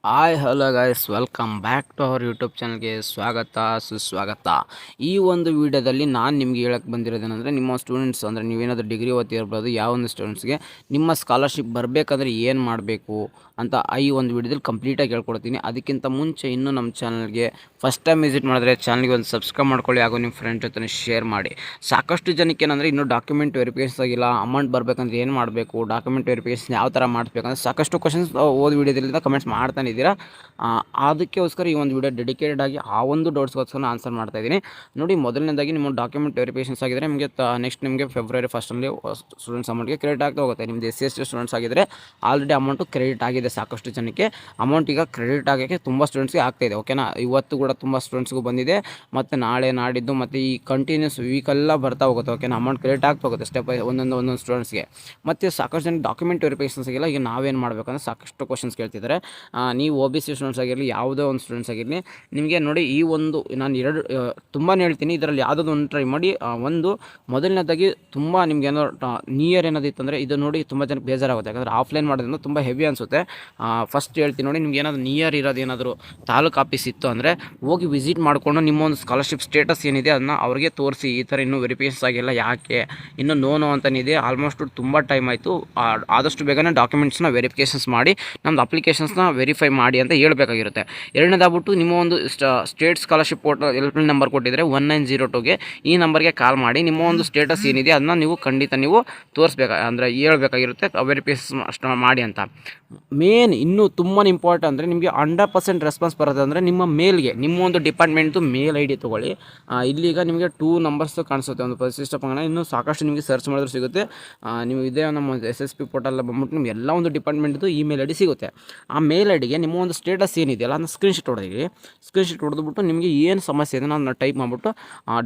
Hi hello guys, welcome back to our YouTube ಚಾನಲ್ಗೆ ಸ್ವಾಗತ ಸುಸ್ವಾಗತ. ಈ ಒಂದು ವಿಡಿಯೋದಲ್ಲಿ ನಾನು ನಿಮಗೆ ಹೇಳಕ್ಕೆ ಬಂದಿರೋದೇನೆಂದರೆ, ನಿಮ್ಮ ಸ್ಟೂಡೆಂಟ್ಸ್ ಅಂದರೆ ನೀವೇನಾದರೂ ಡಿಗ್ರಿ ಓದ್ತಿರ್ಬೋದು, ಯಾವ ಒಂದು ಸ್ಟೂಡೆಂಟ್ಸ್ಗೆ ನಿಮ್ಮ ಸ್ಕಾಲರ್ಶಿಪ್ ಬರಬೇಕಂದ್ರೆ ಏನು ಮಾಡಬೇಕು ಅಂತ ಈ ಒಂದು ವಿಡಿಯೋದಲ್ಲಿ ಕಂಪ್ಲೀಟಾಗಿ ಹೇಳ್ಕೊಡ್ತೀನಿ. ಅದಕ್ಕಿಂತ ಮುಂಚೆ ಇನ್ನೂ ನಮ್ಮ ಚಾನಲ್ಗೆ ಫಸ್ಟ್ ಟೈಮ್ ವಿಸಿಟ್ ಮಾಡಿದ್ರೆ ಚಾನಲ್ಗೆ ಒಂದು ಸಬ್ಸ್ಕ್ರೈಬ್ ಮಾಡ್ಕೊಳ್ಳಿ, ಹಾಗೂ ನಿಮ್ಮ ಫ್ರೆಂಡ್ ಜೊತೆ ಶೇರ್ ಮಾಡಿ. ಸಾಕಷ್ಟು ಜನಕ್ಕೆ ಏನಂದರೆ ಇನ್ನೂ ಡಾಕ್ಯುಮೆಂಟ್ ವೆರಿಫಿಕೇಷನ್ ಆಗಿಲ್ಲ, ಅಮೌಂಟ್ ಬರಬೇಕಂದ್ರೆ ಏನು ಮಾಡಬೇಕು, ಡಾಕ್ಯುಮೆಂಟ್ ವೆರಿಫಿಕೇಷನ್ ಯಾವ ಥರ ಮಾಡಬೇಕಂದ್ರೆ ಸಾಕಷ್ಟು ಕ್ವಶನ್ಸ್ ಓದಿ ವಿಡಿಯೋದಲ್ಲಿಂದ ಕಮೆಂಟ್ಸ್ ಮಾಡ್ತಾನೆ ಇದ್ದೀರಾ. ಅದಕ್ಕೋಸ್ಕರ ಈ ಒಂದು ವಿಡಿಯೋ ಡೆಡಿಕೇಟೆಡ್ ಆಗಿ ಆ ಒಂದು ಡೌಟ್ಸ್ಗೋಸ್ಕರ ಆನ್ಸರ್ ಮಾಡ್ತಾ ಇದ್ದೀನಿ. ನೋಡಿ, ಮೊದಲನೇದಾಗಿ ನಿಮ್ಮ ಡಾಕ್ಯುಮೆಂಟ್ ವೆರಿಫಿಕೇಷನ್ಸ್ ಆಗಿದ್ದರೆ ನಿಮಗೆ ನೆಕ್ಸ್ಟ್ ನಿಮಗೆ ಫೆಬ್ರವರಿ 1 ಸ್ಟೂಡೆಂಟ್ಸ್ ಅಮೌಂಟ್ಗೆ ಕ್ರೆಡಿಟ್ ಆಗ್ತಾ ಹೋಗುತ್ತೆ. ನಿಮ್ಮದು SC/ST ಸ್ಟೂಡೆಂಟ್ಸ್ ಆಗಿದ್ದರೆ ಆಲ್ರೆಡಿ ಅಮೌಂಟು ಕ್ರೆಡಿಟ್ ಆಗಿದೆ. ಸಾಕಷ್ಟು ಜನಕ್ಕೆ ಅಮೌಂಟ್ ಈಗ ಕ್ರೆಡಿಟ್ ಆಗೋಕ್ಕೆ ತುಂಬ ಸ್ಟೂಡೆಂಟ್ಸ್ಗೆ ಆಗ್ತಾಯಿದೆ. ಓಕೆನಾ, ಇವತ್ತು ಕೂಡ ತುಂಬ ಸ್ಟೂಡೆಂಟ್ಸ್ಗೂ ಬಂದಿದೆ, ಮತ್ತು ನಾಳೆ ನಾಡಿದ್ದು ಮತ್ತು ಈ ಕಂಟಿನ್ಯೂಸ್ ವೀಕೆಲ್ಲ ಬರ್ತಾ ಹೋಗುತ್ತೆ. ಓಕೆನಾ, ಅಮೌಂಟ್ ಕ್ರೆಡಿಟ್ ಆಗ್ತಾ ಹೋಗುತ್ತೆ ಸ್ಟೆಪ್ ಬೈ ಒಂದೊಂದು ಸ್ಟೂಡೆಂಟ್ಸ್ಗೆ. ಮತ್ತು ಸಾಕಷ್ಟು ಜನ ಡಾಕ್ಯುಮೆಂಟ್ ವೆರಿಫಿಕೇಷನ್ಸ್ ಆಗಿಲ್ಲ. ಈಗ ನಾವೇನು ಮಾಡಬೇಕಂದ್ರೆ ಸಾಕಷ್ಟು ಕ್ವಶನ್ಸ್ ಕೇಳ್ತಿದ್ದಾರೆ. ನೀವು OBC ಸ್ಟೂಡೆಂಟ್ಸ್ ಆಗಿರಲಿ, ಯಾವುದೇ ಒಂದು ಸ್ಟೂಡೆಂಟ್ಸ್ ಆಗಿರಲಿ, ನಿಮಗೆ ನೋಡಿ ಈ ಒಂದು ನಾನು ತುಂಬಾ ಹೇಳ್ತೀನಿ, ಇದರಲ್ಲಿ ಯಾವುದಾದ್ರು ಒಂದು ಟ್ರೈ ಮಾಡಿ. ಮೊದಲನೇದಾಗಿ ತುಂಬ ನಿಮ್ಗೆ ಏನೋ ನಿಯರ್ ಏನಾದಿತ್ತು ಅಂದರೆ, ಇದು ನೋಡಿ ತುಂಬ ಜನಕ್ಕೆ ಬೇಜಾರಾಗುತ್ತೆ, ಯಾಕಂದರೆ ಆಫ್ಲೈನ್ ಮಾಡೋದ್ರಿಂದ ತುಂಬ ಹೆವಿ ಅನಿಸುತ್ತೆ. ಫಸ್ಟ್ ಹೇಳ್ತೀನಿ ನೋಡಿ, ನಿಮ್ಗೆ ಏನಾದರೂ ನಿಯರ್ ಇರೋದು ಏನಾದರೂ ತಾಲೂಕು ಆಫೀಸ್ ಇತ್ತು ಅಂದರೆ ಹೋಗಿ ವಿಸಿಟ್ ಮಾಡಿಕೊಂಡು ನಿಮ್ಮ ಒಂದು ಸ್ಕಾಲರ್ಶಿಪ್ ಸ್ಟೇಟಸ್ ಏನಿದೆ ಅದನ್ನು ಅವ್ರಿಗೆ ತೋರಿಸಿ. ಈ ಥರ ಇನ್ನೂ ವೆರಿಫಿಕೇಷನ್ಸ್ ಆಗಿಲ್ಲ, ಯಾಕೆ ಇನ್ನೂ ನೋ ಅಂತನಿದೆ, ಆಲ್ಮೋಸ್ಟ್ ತುಂಬ ಟೈಮ್ ಆಯಿತು, ಆದಷ್ಟು ಬೇಗನೆ ಡಾಕ್ಯುಮೆಂಟ್ಸ್ನ ವೆರಿಫಿಕೇಷನ್ಸ್ ಮಾಡಿ ನಮ್ಮದು ಅಪ್ಲಿಕೇಶನ್ಸ್ನ ವೆರಿಫೈ ಮಾಡಿ ಅಂತ ಹೇಳಬೇಕಾಗಿರುತ್ತೆ. ಎರಡನೇದಾಗ್ಬಿಟ್ಟು ನಿಮ್ಮ ಒಂದು state scholarship portal helpline number ಕೊಟ್ಟಿದ್ದರೆ 1902ಗೆ ಈ ನಂಬರ್ಗೆ ಕಾಲ್ ಮಾಡಿ ನಿಮ್ಮ ಒಂದು ಸ್ಟೇಟಸ್ ಏನಿದೆ ಅದನ್ನ ನೀವು ಖಂಡಿತ ನೀವು ಅಂದರೆ ಹೇಳ್ಬೇಕಾಗಿರುತ್ತೆ, ವೆರಿಫಿಕೇಷನ್ ಮಾಡಿ ಅಂತ. ಮೇನ್ ಇನ್ನೂ ತುಂಬಾ ಇಂಪಾರ್ಟೆಂಟ್ ಅಂದರೆ, ನಿಮಗೆ 100% ರೆಸ್ಪಾನ್ಸ್ ಬರುತ್ತೆ ಅಂದರೆ ನಿಮ್ಮ ಮೇಲ್ಗೆ, ನಿಮ್ಮ ಒಂದು ಡಿಪಾರ್ಟ್ಮೆಂಟ್ದು ಮೇಲ್ ID ತೊಗೊಳ್ಳಿ. ಇಲ್ಲಿಗ ನಿಮಗೆ 2 ನಂಬರ್ಸ್ ಕಾಣಿಸುತ್ತೆ, ಒಂದು ಪರಿಶಿಷ್ಟ ಪಂಗಡ. ಇನ್ನೂ ಸಾಕಷ್ಟು ನಿಮಗೆ ಸರ್ಚ್ ಮಾಡಿದ್ರೆ ಸಿಗುತ್ತೆ. ನೀವು ಇದೇ ನಮ್ಮ SSP ಪೋರ್ಟಲ್ ಬಂದ್ಬಿಟ್ಟು ನಿಮ್ಗೆ ಎಲ್ಲ ಒಂದು ಡಿಪಾರ್ಟ್ಮೆಂಟ್ದು ಇಮೇಲ್ ID ಸಿಗುತ್ತೆ. ಆ ಮೇಲ್ ಐಡಿಗೆ ನಿಮ್ಮ ಒಂದು ಸ್ಟೇಟಸ್ ಏನಿದೆಯಲ್ಲ ಅದನ್ನ ಸ್ಕ್ರೀನ್ಶಾಟ್ ಹೊಡೆದ್ಬಿಟ್ಟು ನಿಮಗೆ ಏನು ಸಮಸ್ಯೆ ಇದೆ ನಾನು ಟೈಪ್ ಮಾಡಿಬಿಟ್ಟು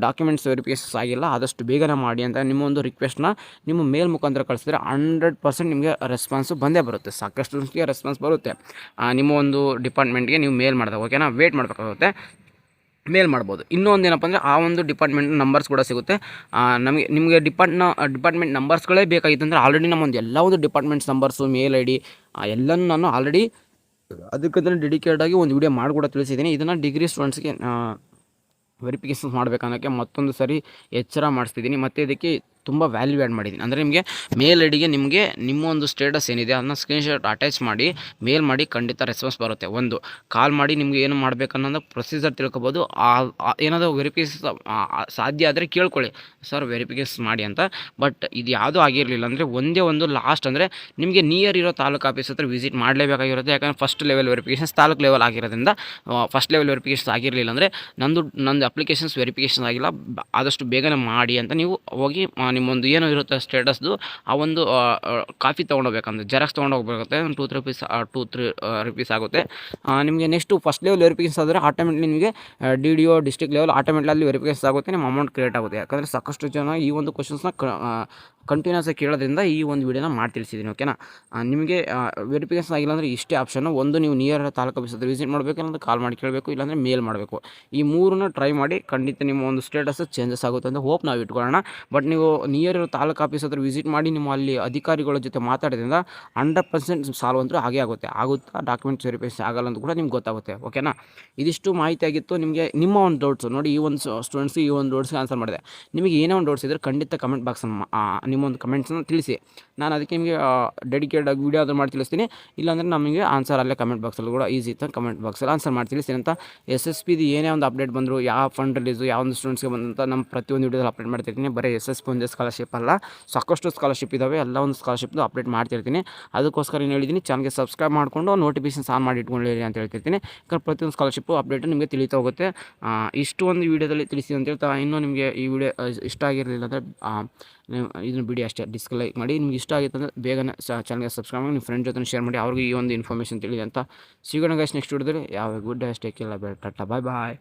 ಡಾಕ್ಯುಮೆಂಟ್ಸ್ ವೆರಿಫಿಕೇಷನ್ಸ್ ಆಗಿಲ್ಲ, ಆದಷ್ಟು ಬೇಗನೆ ಮಾಡಿ ಅಂತ ನಿಮ್ಮ ಒಂದು ರಿಕ್ವೆಸ್ಟ್ನ ನಿಮ್ಮ ಮೇಲ್ ಮುಖಾಂತರ ಕಳಿಸಿದ್ರೆ 100% ನಿಮಗೆ ರೆಸ್ಪಾನ್ಸು ಬಂದೇ ಬರುತ್ತೆ. ಸಾಕಷ್ಟು ರೆಸ್ಪಾನ್ಸ್ ಬರುತ್ತೆ. ನಿಮ್ಮ ಒಂದು ಡಿಪಾರ್ಟ್ಮೆಂಟ್ಗೆ ನೀವು ಮೇಲ್ ಮಾಡಿದಾಗ, ಓಕೆನಾ, ವೇಟ್ ಮಾಡಬೇಕಾಗುತ್ತೆ, ಮೇಲ್ ಮಾಡ್ಬೋದು. ಇನ್ನೊಂದು ಏನಪ್ಪ ಅಂದರೆ, ಆ ಒಂದು ಡಿಪಾರ್ಟ್ಮೆಂಟ್ ನಂಬರ್ಸ್ ಕೂಡ ಸಿಗುತ್ತೆ. ನಿಮಗೆ ಡಿಪಾರ್ಟ್ಮೆಂಟ್ ನಂಬರ್ಸ್ಗಳೇ ಬೇಕಾಗಿತ್ತು ಅಂದರೆ ಆಲ್ರೆಡಿ ನಮ್ಮೊಂದು ಎಲ್ಲ ಒಂದು ಡಿಪಾರ್ಟ್ಮೆಂಟ್ಸ್ ನಂಬರ್ಸು, ಮೇಲ್ ID ಎಲ್ಲನೂ ನಾನು ಆಲ್ರೆಡಿ ಅದಕ್ಕಂತಲೇ ಡೆಡಿಕೇಟೆಡ್ ಆಗಿ ಒಂದು ವಿಡಿಯೋ ಮಾಡಿ ಕೂಡ ತಿಳಿಸಿದ್ದೀನಿ. ಇದನ್ನು ಡಿಗ್ರಿ ಸ್ಟೂಡೆಂಟ್ಸ್ಗೆ ವೆರಿಫಿಕೇಷನ್ಸ್ ಮಾಡಬೇಕನ್ನೋಕ್ಕೆ ಮತ್ತೊಂದು ಸರಿ ಎಚ್ಚರ ಮಾಡಿಸ್ತಿದ್ದೀನಿ. ಮತ್ತು ಇದಕ್ಕೆ ತುಂಬ ವ್ಯಾಲ್ಯೂ ಆ್ಯಡ್ ಮಾಡಿದ್ದೀನಿ. ಅಂದರೆ ನಿಮಗೆ ಮೇಲ್ ಐಡಿಗೆ ನಿಮಗೆ ನಿಮ್ಮ ಒಂದು ಸ್ಟೇಟಸ್ ಏನಿದೆ ಅದನ್ನ ಸ್ಕ್ರೀನ್ಶಾಟ್ ಅಟ್ಯಾಚ್ ಮಾಡಿ ಮೇಲ್ ಮಾಡಿ, ಖಂಡಿತ ರೆಸ್ಪಾನ್ಸ್ ಬರುತ್ತೆ. ಒಂದು ಕಾಲ್ ಮಾಡಿ ನಿಮಗೆ ಏನು ಮಾಡಬೇಕನ್ನೋದು ಪ್ರೊಸೀಜರ್ ತಿಳ್ಕೊಬೋದು. ಏನಾದರೂ ವೆರಿಫಿಕೇಷನ್ ಸಾಧ್ಯ ಆದರೆ ಕೇಳ್ಕೊಳ್ಳಿ, ಸರ್ ವೆರಿಫಿಕೇಷನ್ ಮಾಡಿ ಅಂತ. ಬಟ್ ಇದು ಯಾವುದೂ ಆಗಿರಲಿಲ್ಲ ಅಂದರೆ ಒಂದೇ ಒಂದು ಲಾಸ್ಟ್ ಅಂದರೆ ನಿಮಗೆ ನಿಯರ್ ಇರೋ ತಾಲೂಕು ಆಫೀಸ್ ಹತ್ರ ವಿಸಿಟ್ ಮಾಡಲೇಬೇಕಾಗಿರುತ್ತೆ. ಯಾಕಂದರೆ first level verifications taluk level ಆಗಿರೋದ್ರಿಂದ ಫಸ್ಟ್ ಲೆವೆಲ್ ವೆರಿಫಿಕೇಷನ್ಸ್ ಆಗಿರಲಿಲ್ಲ ಅಂದರೆ ನಂದು ಅಪ್ಲಿಕೇಶನ್ಸ್ ವೆರಿಫಿಕೇಷನ್ ಆಗಿಲ್ಲ, ಆದಷ್ಟು ಬೇಗನೆ ಮಾಡಿ ಅಂತ ನೀವು ಹೋಗಿ ನಿಮ್ಮೊಂದು ಏನೋ ಇರುತ್ತೆ ಸ್ಟೇಟಸ್ದು ಆ ಒಂದು ಕಾಪಿ ತೊಗೊಂಡೋಗ್ಬೇಕಂದ್ರೆ ಜೆರಾಕ್ಸ್ ತೊಗೊಂಡೋಗ್ಬೇಕಾಗುತ್ತೆ. 2-3 ರುಪೀಸ್ ಆಗುತ್ತೆ. ನಿಮಗೆ ನೆಕ್ಸ್ಟು ಫಸ್ಟ್ ಲೆವೆಲ್ ವೆರಿಫಿಕೇಷನ್ಸ್ ಆದರೆ ಆಟೋಮೆಟ್ಲಿ ನಿಮಗೆ DDO ಡಿಸ್ಟ್ರಿಕ್ಟ್ ಲೆವೆಲ್ ಆಟೋಮೆಟ್ಲಿ ಅಲ್ಲಿ ವೆರಿಫಿಕೇಷನ್ಸ್ ಆಗುತ್ತೆ, ನಿಮ್ಮ ಅಮೌಂಟ್ ಕ್ರಿಯೇಟ್ ಆಗುತ್ತೆ. ಯಾಕಂದರೆ ಸಾಕಷ್ಟು ಜನ ಈ ಒಂದು ಕ್ವಶನ್ಸ್ನ ಕಂಟಿನ್ಯೂಸ್ ಆಗಿ ಕೇಳೋದ್ರಿಂದ ಈ ಒಂದು ವಿಡಿಯೋನ ಮಾಡಿ ತಿಳಿಸಿದ್ದೀನಿ. ಓಕೆನಾ, ನಿಮಗೆ ವೆರಿಫಿಕೇಷನ್ ಆಗಿಲ್ಲ ಅಂದರೆ ಇಷ್ಟೇ ಆಪ್ಷನ್ನು. ಒಂದು, ನೀವು ನಿಯರ್ ತಾಲೂಕು ಆಫೀಸ್ ಹತ್ರ ವಿಸಿಟ್ ಮಾಡಬೇಕು, ಇಲ್ಲಾಂದರೆ ಕಾಲ್ ಮಾಡಿ ಕೇಳಬೇಕು, ಇಲ್ಲಾಂದರೆ ಮೇಲ್ ಮಾಡಬೇಕು. ಈ ಮೂರನ್ನ ಟ್ರೈ ಮಾಡಿ, ಖಂಡಿತ ನಿಮ್ಮ ಒಂದು ಸ್ಟೇಟಸ್ ಚೇಂಜಸ್ ಆಗುತ್ತೆ ಅಂತ ಹೋಪ್ ನಾವು ಇಟ್ಕೊಳ್ಳೋಣ. ಬಟ್ ನೀವು ನಿಯರ್ ಇರೋ ತಾಲೂಕು ಆಫೀಸ್ ಹತ್ರ ವಿಸಿಟ್ ಮಾಡಿ ನಿಮ್ಮ ಅಲ್ಲಿ ಅಧಿಕಾರಿಗಳ ಜೊತೆ ಮಾತಾಡೋದ್ರಿಂದ 100% ಸಾಲ್ವ್ ಅಂತೂ ಹಾಗೇ ಆಗುತ್ತಾ ಡಾಕ್ಯುಮೆಂಟ್ಸ್ ವೆರಿಫಿಕೇಷನ್ ಆಗಲ್ಲ ಅಂತ ಕೂಡ ನಿಮ್ಗೆ ಗೊತ್ತಾಗುತ್ತೆ. ಓಕೆನಾ, ಇದಿಷ್ಟು ಮಾಹಿತಿ ಆಗಿತ್ತು. ನಿಮಗೆ ನಿಮ್ಮ ಒಂದು ಡೌಟ್ಸು ನೋಡಿ, ಈ ಒಂದು ಸ್ಟೂಡೆಂಟ್ಸ್ಗೆ ಈ ಒಂದು ಡೌಟ್ಸ್ಗೆ ಆನ್ಸರ್ ಮಾಡಿದೆ. ನಿಮಗೆ ಏನೇ ಒಂದು ಡೌಟ್ಸ್ ಇದ್ದರೆ ಖಂಡಿತ ಕಮೆಂಟ್ ಬಾಕ್ಸನ್ನು ನಿಮ್ಮೊಂದು ಕಮೆಂಟ್ಸನ್ನು ತಿಳಿಸಿ. ನಾನು ಅದಕ್ಕೆ ನಿಮಗೆ ಡೆಡಿಕೇಟೆಡ್ ಆಗಿ ವೀಡಿಯೋ ಆದರೂ ಮಾಡಿ ತಿಳಿಸ್ತೀನಿ. ಇಲ್ಲಾಂದರೆ ನಮಗೆ ಆನ್ಸರ್ ಅಲ್ಲೇ ಕಮೆಂಟ್ ಬಾಕ್ಸಲ್ಲಿ ಕೂಡ ಈಸಿ ಇತ್ತು, ಕಮೆಂಟ್ ಬಾಕ್ಸಲ್ಲಿ ಆನ್ಸರ್ ಮಾಡಿ ತಿಳಿಸ್ತೀನಿ ಅಂತ. SSPದು ಏನೇ ಒಂದು ಅಪ್ಡೇಟ್ ಬಂದರು, ಯಾವ ಫಂಡ್ ರಿಲೀಸು, ಯಾವ ಒಂದು ಸ್ಟೂಡೆಂಟ್ಸ್ಗೆ ಬಂದಂತ ನಮ್ಮ ಪ್ರತಿಯೊಂದು ವೀಡಿಯೋದಲ್ಲಿ ಅಪ್ಡೇಟ್ ಮಾಡ್ತಿರ್ತೀನಿ. ಬರೀ SSP ಒಂದೇ ಸ್ಕಾಲರ್ಶಿಪ್ ಅಲ್ಲ, ಸಾಕಷ್ಟು ಸ್ಕಾಲರ್ಶಿಪ್ ಇದ್ದಾವೆ, ಎಲ್ಲ ಒಂದು ಸ್ಕಾಲರ್ಶಿಪ್ದು ಅಪ್ಡೇಟ್ ಮಾಡ್ತಿರ್ತೀನಿ. ಅದಕ್ಕೋಸ್ಕರ ಏನು ಹೇಳಿದ್ದೀನಿ, ಚಾನಲ್ಗೆ ಸಬ್ಸ್ಕ್ರೈಬ್ ಮಾಡಿಕೊಂಡು ನೋಟಿಫಿಕೇಷನ್ಸ್ ಆನ್ ಮಾಡಿ ಇಟ್ಕೊಳ್ಳಿ ಅಂತ ಹೇಳ್ತಿರ್ತೀನಿ. ಯಾಕಂದ್ರೆ ಪ್ರತಿಯೊಂದು ಸ್ಕಾಲರ್ಶಿಪ್ಪು ಅಪ್ಡೇಟು ನಿಮಗೆ ತಿಳಿತಾ ಹೋಗುತ್ತೆ. ಇಷ್ಟು ಒಂದು ವೀಡಿಯೋದಲ್ಲಿ ತಿಳಿಸಿ ಅಂತ ಹೇಳ್ತಾ, ಇನ್ನೂ ನಿಮಗೆ ಈ ವಿಡಿಯೋ ಇಷ್ಟ ಆಗಿರಲಿಲ್ಲ ಅಂದರೆ ಇದನ್ನು ಬಿಡಿ ಅಷ್ಟೇ, ಡಿಸ್ಲೈಕ್ ಮಾಡಿ. ನಿಮ್ಗೆ ಇಷ್ಟ ಆಗಿತ್ತು ಅಂದರೆ ಬೇಗನೆ ಚಾನಲ್ಗೆ ಸಬ್ಸ್ಕ್ರೈಬ್ ಮಾಡಿ, ನಿಮ್ಮ ಫ್ರೆಂಡ್ ಜೊತೆ ಶೇರ್ ಮಾಡಿ, ಅವ್ರಿಗೆ ಈ ಒಂದು ಇನ್ಫಾರ್ಮೇಷನ್ ತಿಳಿದೆ ಅಂತ. ಸಿಗೋಣ ಗೈಸ್ ನೆಕ್ಸ್ಟ್ ವಿಡಿಯೋದಲ್ಲಿ. ಯಾವ good day, take care, tata, bye ಬಾಯ್.